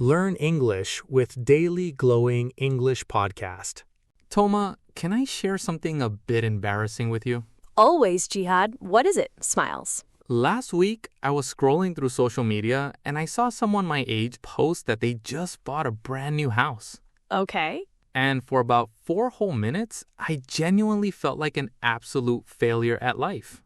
Learn English with Daily Glowing English Podcast. Toma, can I share something a bit embarrassing with you? Always, Jihad. What is it? Smiles. Last week, I was scrolling through social media and I saw someone my age post that they just bought a brand new house. Okay. And for about 4 whole minutes, I genuinely felt like an absolute failure at life.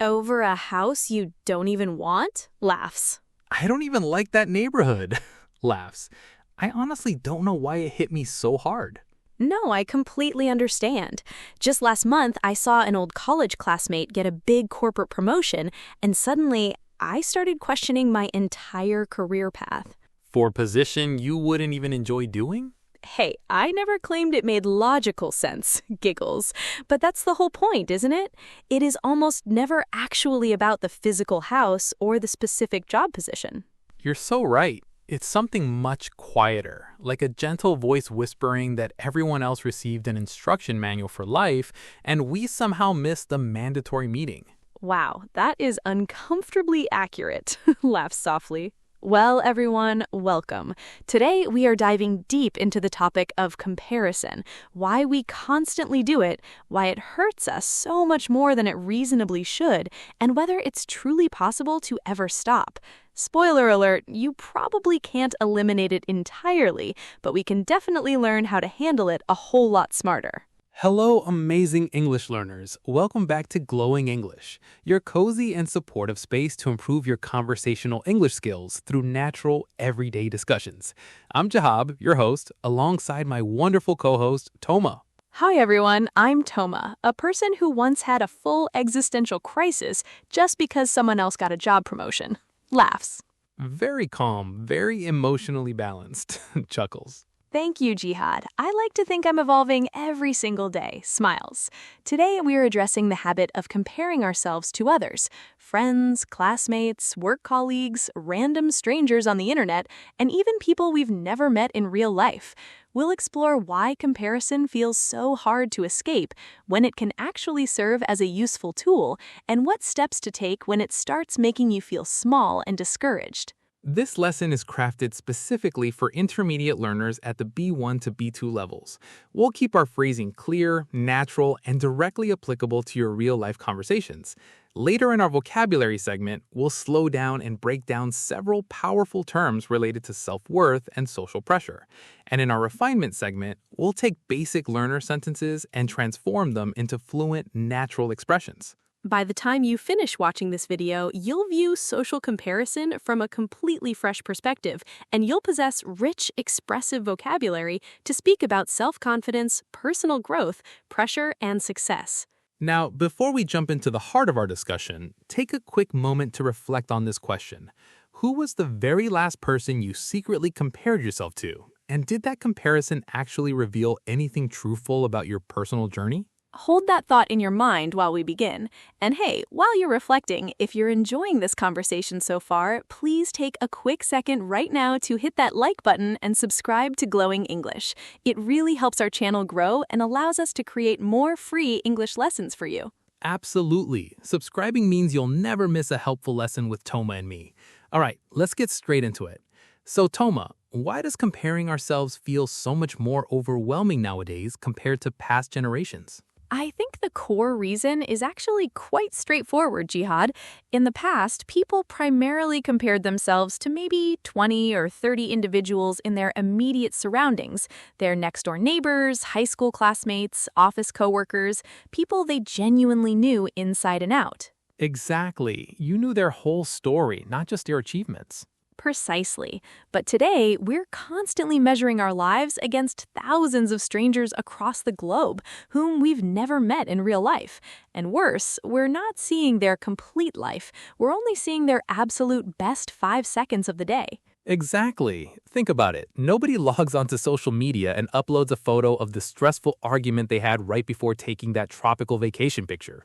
Over a house you don't even want? Laughs. I don't even like that neighborhood. Laughs. I honestly don't know why it hit me so hard. No, I completely understand. Just last month, I saw an old college classmate get a big corporate promotion, and suddenly I started questioning my entire career path. For a position you wouldn't even enjoy doing? Hey, I never claimed it made logical sense, giggles. But that's the whole point, isn't it? It is almost never actually about the physical house or the specific job position. You're so right. It's something much quieter, like a gentle voice whispering that everyone else received an instruction manual for life, and we somehow missed the mandatory meeting. Wow, that is uncomfortably accurate, laughs softly. Well, everyone, welcome. Today, we are diving deep into the topic of comparison, why we constantly do it, why it hurts us so much more than it reasonably should, and whether it's truly possible to ever stop. Spoiler alert, you probably can't eliminate it entirely, but we can definitely learn how to handle it a whole lot smarter. Hello, amazing English learners. Welcome back to Glowing English, your cozy and supportive space to improve your conversational English skills through natural, everyday discussions. I'm Jahab, your host, alongside my wonderful co-host, Toma. Hi everyone, I'm Toma, a person who once had a full existential crisis just because someone else got a job promotion. Laughs. Very calm, very emotionally balanced. Chuckles. Thank you, Jihad. I like to think I'm evolving every single day. Smiles. Today, we are addressing the habit of comparing ourselves to others. Friends, classmates, work colleagues, random strangers on the internet, and even people we've never met in real life. We'll explore why comparison feels so hard to escape, when it can actually serve as a useful tool, and what steps to take when it starts making you feel small and discouraged. This lesson is crafted specifically for intermediate learners at the B1 to B2 levels. We'll keep our phrasing clear, natural, and directly applicable to your real-life conversations. Later in our vocabulary segment, we'll slow down and break down several powerful terms related to self-worth and social pressure. And in our refinement segment, we'll take basic learner sentences and transform them into fluent, natural expressions. By the time you finish watching this video, you'll view social comparison from a completely fresh perspective, and you'll possess rich, expressive vocabulary to speak about self-confidence, personal growth, pressure, and success. Now, before we jump into the heart of our discussion, take a quick moment to reflect on this question. Who was the very last person you secretly compared yourself to? And did that comparison actually reveal anything truthful about your personal journey? Hold that thought in your mind while we begin. And hey, while you're reflecting, if you're enjoying this conversation so far, please take a quick second right now to hit that like button and subscribe to Glowing English. It really helps our channel grow and allows us to create more free English lessons for you. Absolutely. Subscribing means you'll never miss a helpful lesson with Toma and me. All right, let's get straight into it. So Toma, why does comparing ourselves feel so much more overwhelming nowadays compared to past generations? I think the core reason is actually quite straightforward, Jihad. In the past, people primarily compared themselves to maybe 20 or 30 individuals in their immediate surroundings, their next-door neighbors, high school classmates, office coworkers, people they genuinely knew inside and out. Exactly. You knew their whole story, not just their achievements. Precisely. But today, we're constantly measuring our lives against thousands of strangers across the globe whom we've never met in real life. And worse, we're not seeing their complete life. We're only seeing their absolute best 5 seconds of the day. Exactly. Think about it. Nobody logs onto social media and uploads a photo of the stressful argument they had right before taking that tropical vacation picture.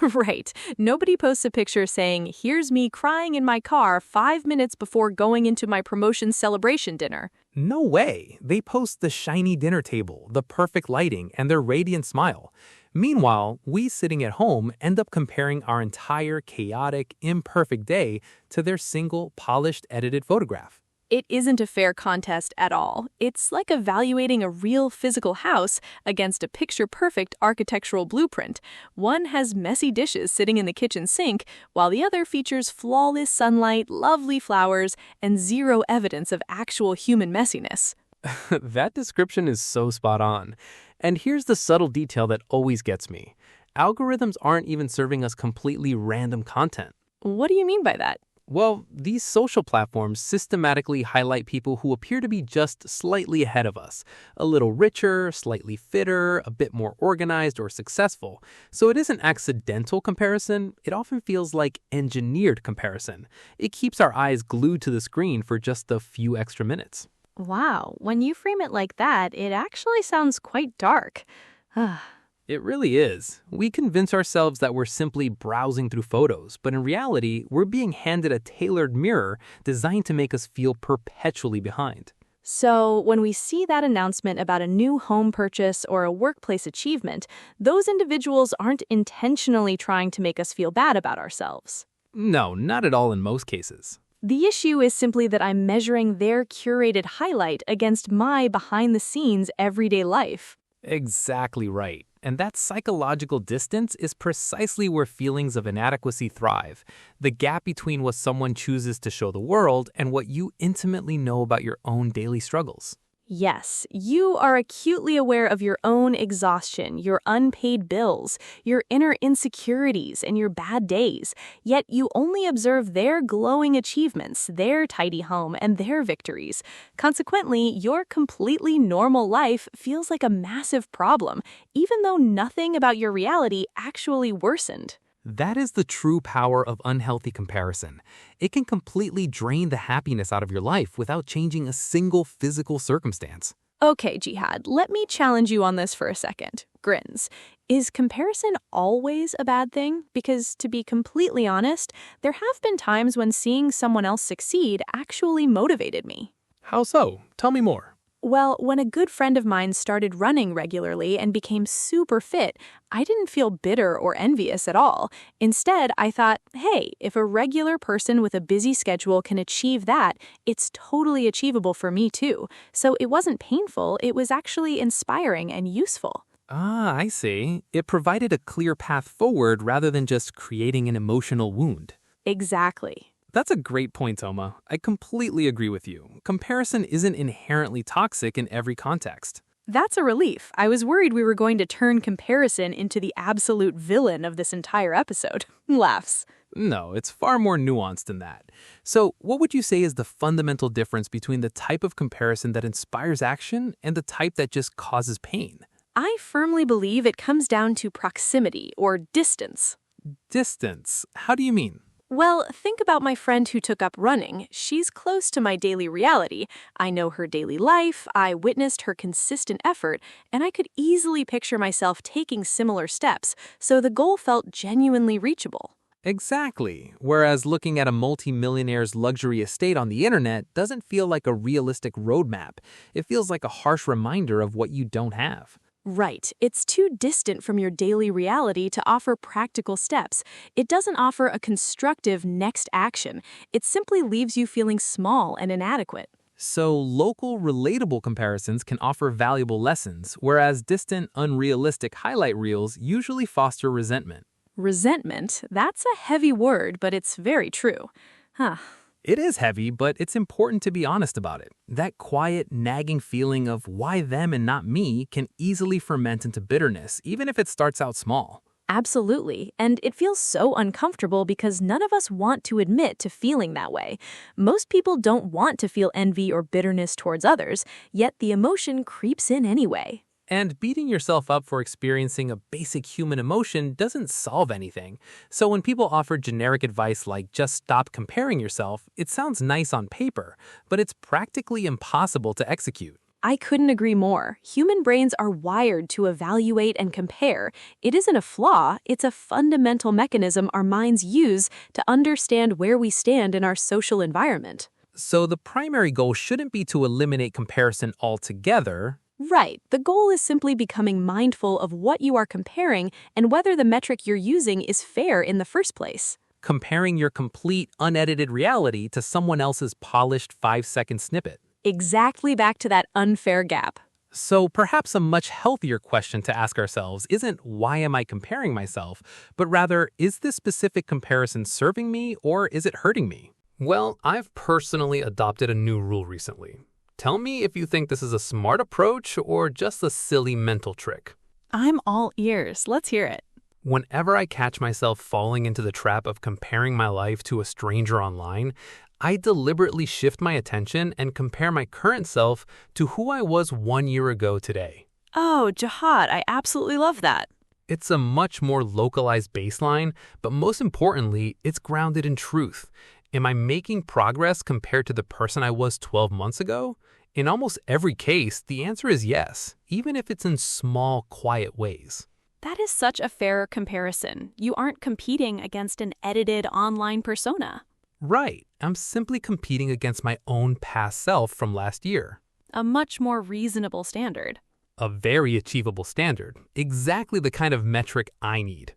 Right. Nobody posts a picture saying, "Here's me crying in my car 5 minutes before going into my promotion celebration dinner." No way. They post the shiny dinner table, the perfect lighting, and their radiant smile. Meanwhile, we sitting at home end up comparing our entire chaotic, imperfect day to their single, polished, edited photograph. It isn't a fair contest at all. It's like evaluating a real physical house against a picture-perfect architectural blueprint. One has messy dishes sitting in the kitchen sink, while the other features flawless sunlight, lovely flowers, and zero evidence of actual human messiness. That description is so spot on. And here's the subtle detail that always gets me. Algorithms aren't even serving us completely random content. What do you mean by that? Well, these social platforms systematically highlight people who appear to be just slightly ahead of us, a little richer, slightly fitter, a bit more organized or successful. So it isn't accidental comparison, it often feels like engineered comparison. It keeps our eyes glued to the screen for just a few extra minutes. Wow, when you frame it like that, it actually sounds quite dark. It really is. We convince ourselves that we're simply browsing through photos, but in reality, we're being handed a tailored mirror designed to make us feel perpetually behind. So, when we see that announcement about a new home purchase or a workplace achievement, those individuals aren't intentionally trying to make us feel bad about ourselves. No, not at all in most cases. The issue is simply that I'm measuring their curated highlight against my behind-the-scenes everyday life. Exactly right. And that psychological distance is precisely where feelings of inadequacy thrive. The gap between what someone chooses to show the world and what you intimately know about your own daily struggles. Yes, you are acutely aware of your own exhaustion, your unpaid bills, your inner insecurities, and your bad days, yet you only observe their glowing achievements, their tidy home, and their victories. Consequently, your completely normal life feels like a massive problem, even though nothing about your reality actually worsened. That is the true power of unhealthy comparison. It can completely drain the happiness out of your life without changing a single physical circumstance. Okay, Jihad, let me challenge you on this for a second. Grins. Is comparison always a bad thing? Because, to be completely honest, there have been times when seeing someone else succeed actually motivated me. How so? Tell me more. Well, when a good friend of mine started running regularly and became super fit, I didn't feel bitter or envious at all. Instead, I thought, hey, if a regular person with a busy schedule can achieve that, it's totally achievable for me too. So it wasn't painful, it was actually inspiring and useful. Ah, I see. It provided a clear path forward rather than just creating an emotional wound. Exactly. That's a great point, Toma. I completely agree with you. Comparison isn't inherently toxic in every context. That's a relief. I was worried we were going to turn comparison into the absolute villain of this entire episode. Laughs. No, it's far more nuanced than that. So, what would you say is the fundamental difference between the type of comparison that inspires action and the type that just causes pain? I firmly believe it comes down to proximity or distance. Distance. How do you mean? Well, think about my friend who took up running. She's close to my daily reality. I know her daily life, I witnessed her consistent effort, and I could easily picture myself taking similar steps, so the goal felt genuinely reachable. Exactly. Whereas looking at a multimillionaire's luxury estate on the internet doesn't feel like a realistic roadmap. It feels like a harsh reminder of what you don't have. Right. It's too distant from your daily reality to offer practical steps. It doesn't offer a constructive next action. It simply leaves you feeling small and inadequate. So, local, relatable comparisons can offer valuable lessons, whereas distant, unrealistic highlight reels usually foster resentment. Resentment? That's a heavy word, but it's very true. Huh. It is heavy, but it's important to be honest about it. That quiet, nagging feeling of why them and not me can easily ferment into bitterness, even if it starts out small. Absolutely. And it feels so uncomfortable because none of us want to admit to feeling that way. Most people don't want to feel envy or bitterness towards others, yet the emotion creeps in anyway. And beating yourself up for experiencing a basic human emotion doesn't solve anything. So when people offer generic advice like just stop comparing yourself, it sounds nice on paper, but it's practically impossible to execute. I couldn't agree more. Human brains are wired to evaluate and compare. It isn't a flaw, it's a fundamental mechanism our minds use to understand where we stand in our social environment. So the primary goal shouldn't be to eliminate comparison altogether. Right. The goal is simply becoming mindful of what you are comparing and whether the metric you're using is fair in the first place. comparing your complete, unedited reality to someone else's polished 5-second snippet. Exactly back to that unfair gap. So perhaps a much healthier question to ask ourselves isn't why am I comparing myself, but rather, is this specific comparison serving me or is it hurting me? Well, I've personally adopted a new rule recently. Tell me if you think this is a smart approach or just a silly mental trick. I'm all ears. Let's hear it. Whenever I catch myself falling into the trap of comparing my life to a stranger online, I deliberately shift my attention and compare my current self to who I was 1 year ago today. Oh, Jihad, I absolutely love that. It's a much more localized baseline, but most importantly, it's grounded in truth. Am I making progress compared to the person I was 12 months ago? In almost every case, the answer is yes, even if it's in small, quiet ways. That is such a fair comparison. You aren't competing against an edited online persona. Right. I'm simply competing against my own past self from last year. A much more reasonable standard. A very achievable standard. Exactly the kind of metric I need.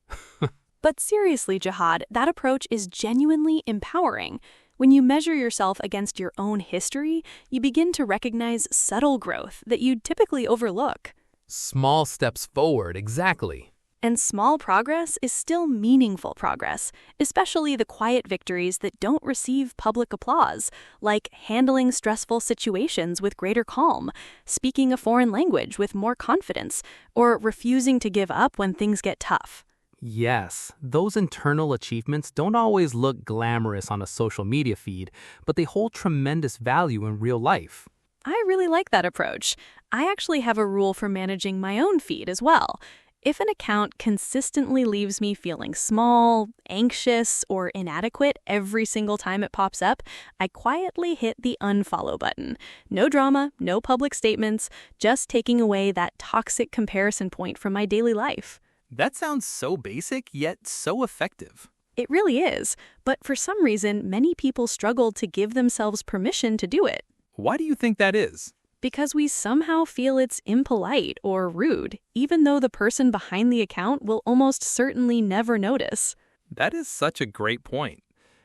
But seriously, Jihad, that approach is genuinely empowering. When you measure yourself against your own history, you begin to recognize subtle growth that you'd typically overlook. Small steps forward, exactly. And small progress is still meaningful progress, especially the quiet victories that don't receive public applause, like handling stressful situations with greater calm, speaking a foreign language with more confidence, or refusing to give up when things get tough. Yes, those internal achievements don't always look glamorous on a social media feed, but they hold tremendous value in real life. I really like that approach. I actually have a rule for managing my own feed as well. If an account consistently leaves me feeling small, anxious, or inadequate every single time it pops up, I quietly hit the unfollow button. No drama, no public statements, just taking away that toxic comparison point from my daily life. That sounds so basic, yet so effective. It really is, but for some reason, many people struggle to give themselves permission to do it. Why do you think that is? Because we somehow feel it's impolite or rude, even though the person behind the account will almost certainly never notice. That is such a great point.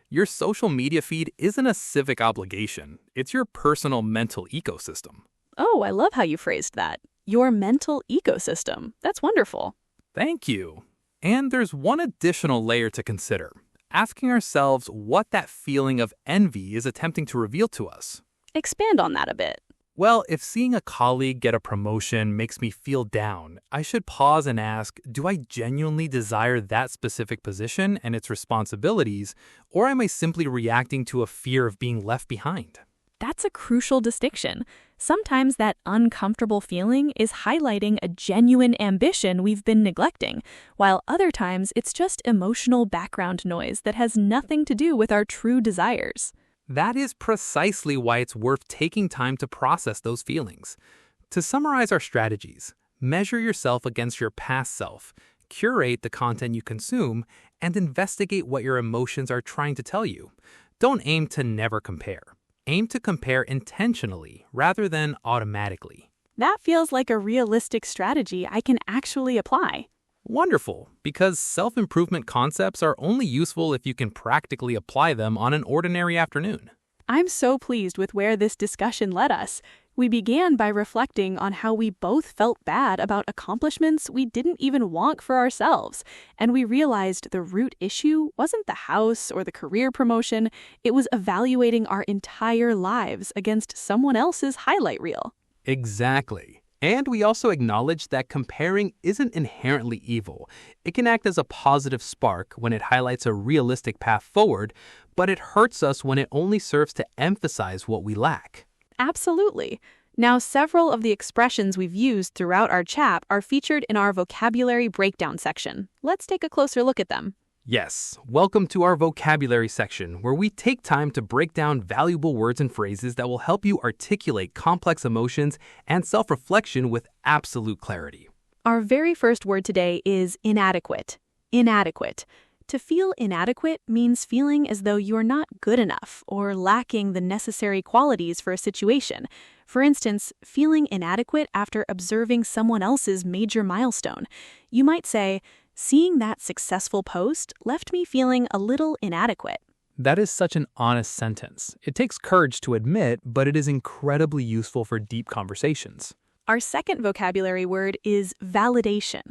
Your social media feed isn't a civic obligation. It's your personal mental ecosystem. Oh, I love how you phrased that. Your mental ecosystem. That's wonderful. Thank you. And there's one additional layer to consider. Asking ourselves what that feeling of envy is attempting to reveal to us. Expand on that a bit. Well, if seeing a colleague get a promotion makes me feel down, I should pause and ask, do I genuinely desire that specific position and its responsibilities, or am I simply reacting to a fear of being left behind? That's a crucial distinction. Sometimes that uncomfortable feeling is highlighting a genuine ambition we've been neglecting, while other times it's just emotional background noise that has nothing to do with our true desires. That is precisely why it's worth taking time to process those feelings. To summarize our strategies, measure yourself against your past self, curate the content you consume, and investigate what your emotions are trying to tell you. Don't aim to never compare. Aim to compare intentionally rather than automatically. That feels like a realistic strategy I can actually apply. Wonderful, because self-improvement concepts are only useful if you can practically apply them on an ordinary afternoon. I'm so pleased with where this discussion led us. We began by reflecting on how we both felt bad about accomplishments we didn't even want for ourselves, and we realized the root issue wasn't the house or the career promotion, it was evaluating our entire lives against someone else's highlight reel. Exactly. And we also acknowledge that comparing isn't inherently evil. It can act as a positive spark when it highlights a realistic path forward, but it hurts us when it only serves to emphasize what we lack. Absolutely. Now, several of the expressions we've used throughout our chat are featured in our vocabulary breakdown section. Let's take a closer look at them. Yes, welcome to our vocabulary section, where we take time to break down valuable words and phrases that will help you articulate complex emotions and self-reflection with absolute clarity. Our very first word today is inadequate. Inadequate. To feel inadequate means feeling as though you're not good enough or lacking the necessary qualities for a situation. For instance, feeling inadequate after observing someone else's major milestone. You might say, Seeing that successful post left me feeling a little inadequate. That is such an honest sentence. It takes courage to admit, but it is incredibly useful for deep conversations. Our second vocabulary word is validation.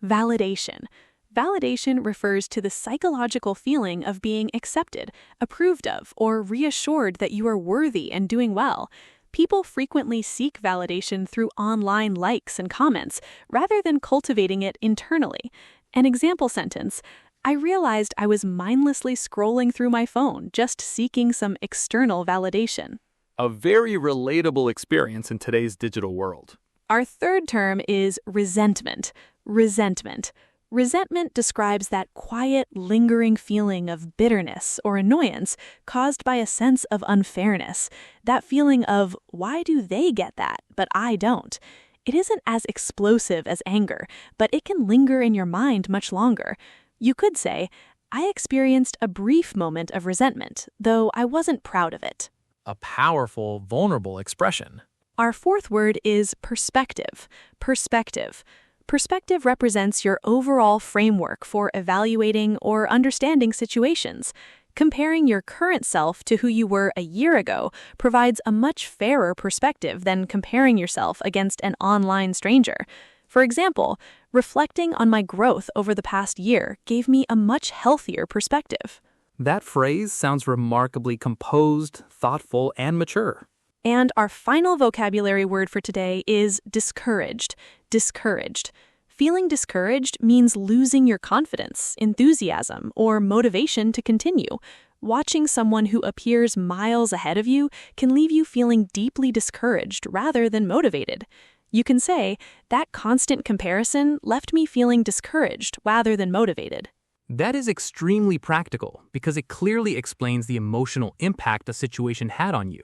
Validation. Validation refers to the psychological feeling of being accepted, approved of, or reassured that you are worthy and doing well. People frequently seek validation through online likes and comments, rather than cultivating it internally. An example sentence: I realized I was mindlessly scrolling through my phone, just seeking some external validation. A very relatable experience in today's digital world. Our third term is resentment. Resentment. Resentment describes that quiet, lingering feeling of bitterness or annoyance caused by a sense of unfairness. That feeling of, why do they get that, but I don't? It isn't as explosive as anger, but it can linger in your mind much longer. You could say, I experienced a brief moment of resentment, though I wasn't proud of it. A powerful, vulnerable expression. Our fourth word is perspective. Perspective. Perspective represents your overall framework for evaluating or understanding situations. Comparing your current self to who you were a year ago provides a much fairer perspective than comparing yourself against an online stranger. For example, reflecting on my growth over the past year gave me a much healthier perspective. That phrase sounds remarkably composed, thoughtful, and mature. And our final vocabulary word for today is discouraged. Discouraged. Feeling discouraged means losing your confidence, enthusiasm, or motivation to continue. Watching someone who appears miles ahead of you can leave you feeling deeply discouraged rather than motivated. You can say, that constant comparison left me feeling discouraged rather than motivated. That is extremely practical because it clearly explains the emotional impact a situation had on you.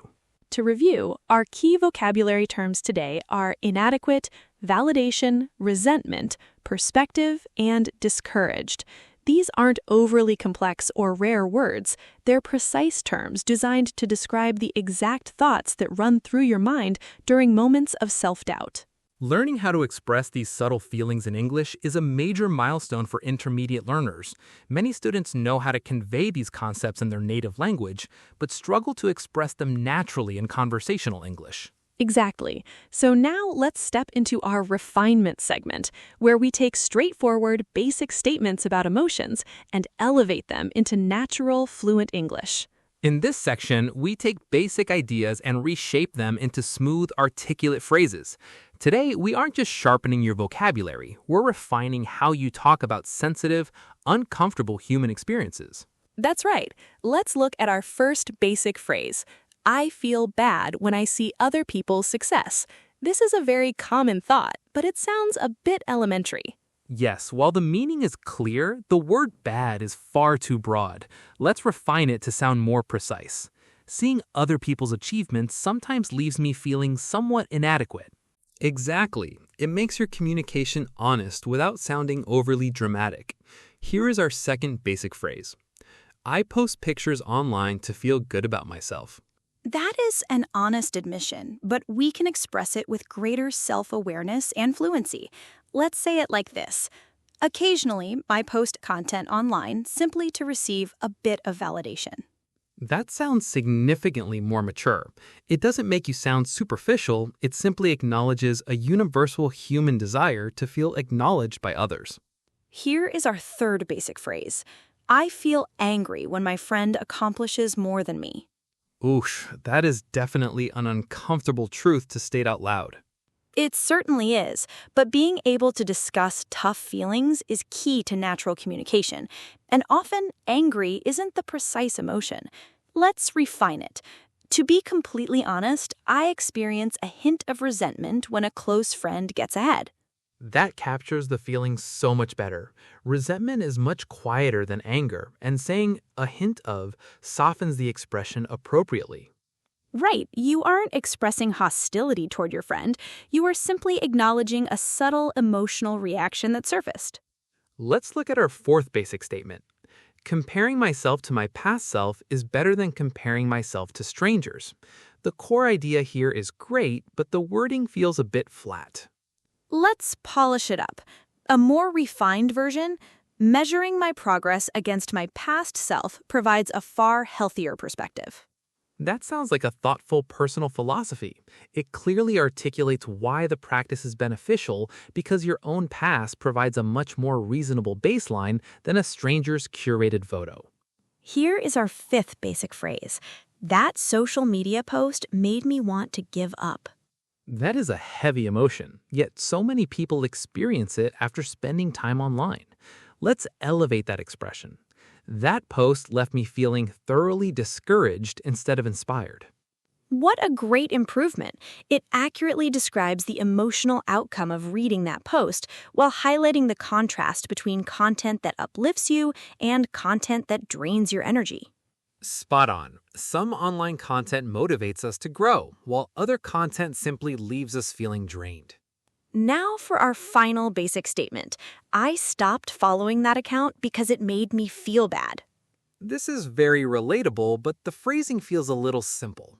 To review, our key vocabulary terms today are inadequate, validation, resentment, perspective, and discouraged. These aren't overly complex or rare words. They're precise terms designed to describe the exact thoughts that run through your mind during moments of self-doubt. Learning how to express these subtle feelings in English is a major milestone for intermediate learners. Many students know how to convey these concepts in their native language, but struggle to express them naturally in conversational English. Exactly. So now let's step into our refinement segment, where we take straightforward, basic statements about emotions and elevate them into natural, fluent English. In this section, we take basic ideas and reshape them into smooth, articulate phrases. Today, we aren't just sharpening your vocabulary, we're refining how you talk about sensitive, uncomfortable human experiences. That's right. Let's look at our first basic phrase. I feel bad when I see other people's success. This is a very common thought, but it sounds a bit elementary. Yes, while the meaning is clear, the word bad is far too broad. Let's refine it to sound more precise. Seeing other people's achievements sometimes leaves me feeling somewhat inadequate. Exactly. It makes your communication honest without sounding overly dramatic. Here is our second basic phrase. I post pictures online to feel good about myself. That is an honest admission, but we can express it with greater self-awareness and fluency. Let's say it like this. Occasionally, I post content online simply to receive a bit of validation. That sounds significantly more mature. It doesn't make you sound superficial, it simply acknowledges a universal human desire to feel acknowledged by others. Here is our third basic phrase. I feel angry when my friend accomplishes more than me. Oosh, that is definitely an uncomfortable truth to state out loud. It certainly is, but being able to discuss tough feelings is key to natural communication, and often angry isn't the precise emotion. Let's refine it. To be completely honest, I experience a hint of resentment when a close friend gets ahead. That captures the feeling so much better. Resentment is much quieter than anger, and saying a hint of softens the expression appropriately. Right, you aren't expressing hostility toward your friend. You are simply acknowledging a subtle emotional reaction that surfaced. Let's look at our fourth basic statement. Comparing myself to my past self is better than comparing myself to strangers. The core idea here is great, but the wording feels a bit flat. Let's polish it up. A more refined version, measuring my progress against my past self provides a far healthier perspective. That sounds like a thoughtful personal philosophy. It clearly articulates why the practice is beneficial because your own past provides a much more reasonable baseline than a stranger's curated photo. Here is our fifth basic phrase. That social media post made me want to give up. That is a heavy emotion, yet so many people experience it after spending time online. Let's elevate that expression. That post left me feeling thoroughly discouraged instead of inspired. What a great improvement. It accurately describes the emotional outcome of reading that post while highlighting the contrast between content that uplifts you and content that drains your energy. Spot on. Some online content motivates us to grow, while other content simply leaves us feeling drained. Now for our final basic statement. I stopped following that account because it made me feel bad. This is very relatable, but the phrasing feels a little simple.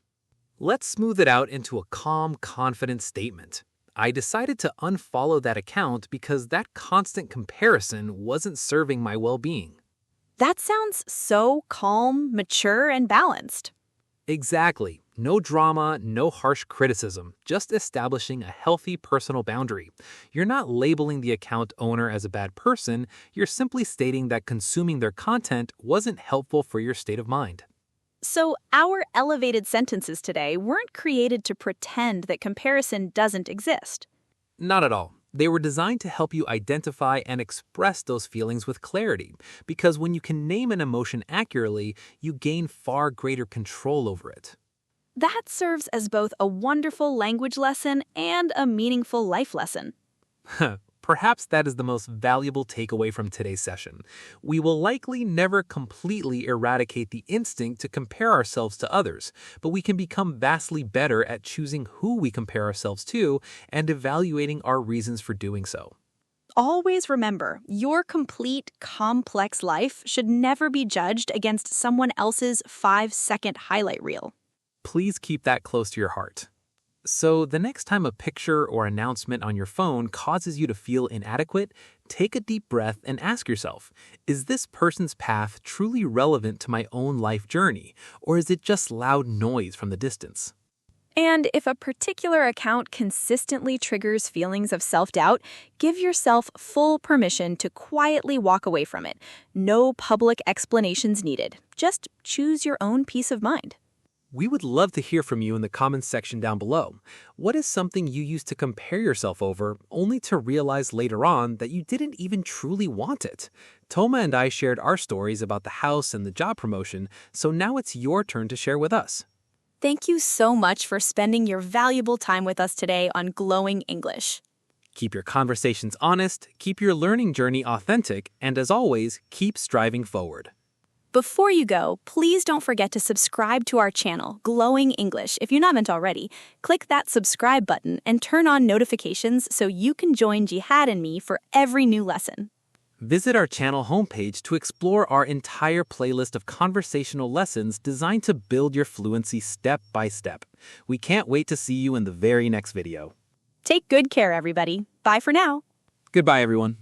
Let's smooth it out into a calm, confident statement. I decided to unfollow that account because that constant comparison wasn't serving my well-being. That sounds so calm, mature, and balanced. Exactly. No drama, no harsh criticism, just establishing a healthy personal boundary. You're not labeling the account owner as a bad person, you're simply stating that consuming their content wasn't helpful for your state of mind. So our elevated sentences today weren't created to pretend that comparison doesn't exist. Not at all. They were designed to help you identify and express those feelings with clarity, because when you can name an emotion accurately, you gain far greater control over it. That serves as both a wonderful language lesson and a meaningful life lesson. Perhaps that is the most valuable takeaway from today's session. We will likely never completely eradicate the instinct to compare ourselves to others, but we can become vastly better at choosing who we compare ourselves to and evaluating our reasons for doing so. Always remember, your complete, complex life should never be judged against someone else's 5-second highlight reel. Please keep that close to your heart. So the next time a picture or announcement on your phone causes you to feel inadequate, take a deep breath and ask yourself, is this person's path truly relevant to my own life journey, or is it just loud noise from the distance? And if a particular account consistently triggers feelings of self-doubt, give yourself full permission to quietly walk away from it. No public explanations needed. Just choose your own peace of mind. We would love to hear from you in the comments section down below. What is something you used to compare yourself over, only to realize later on that you didn't even truly want it? Toma and I shared our stories about the house and the job promotion, so now it's your turn to share with us. Thank you so much for spending your valuable time with us today on Glowing English. Keep your conversations honest, keep your learning journey authentic, and as always, keep striving forward. Before you go, please don't forget to subscribe to our channel, Glowing English, if you haven't already. Click that subscribe button and turn on notifications so you can join Jihad and me for every new lesson. Visit our channel homepage to explore our entire playlist of conversational lessons designed to build your fluency step by step. We can't wait to see you in the very next video. Take good care, everybody. Bye for now. Goodbye, everyone.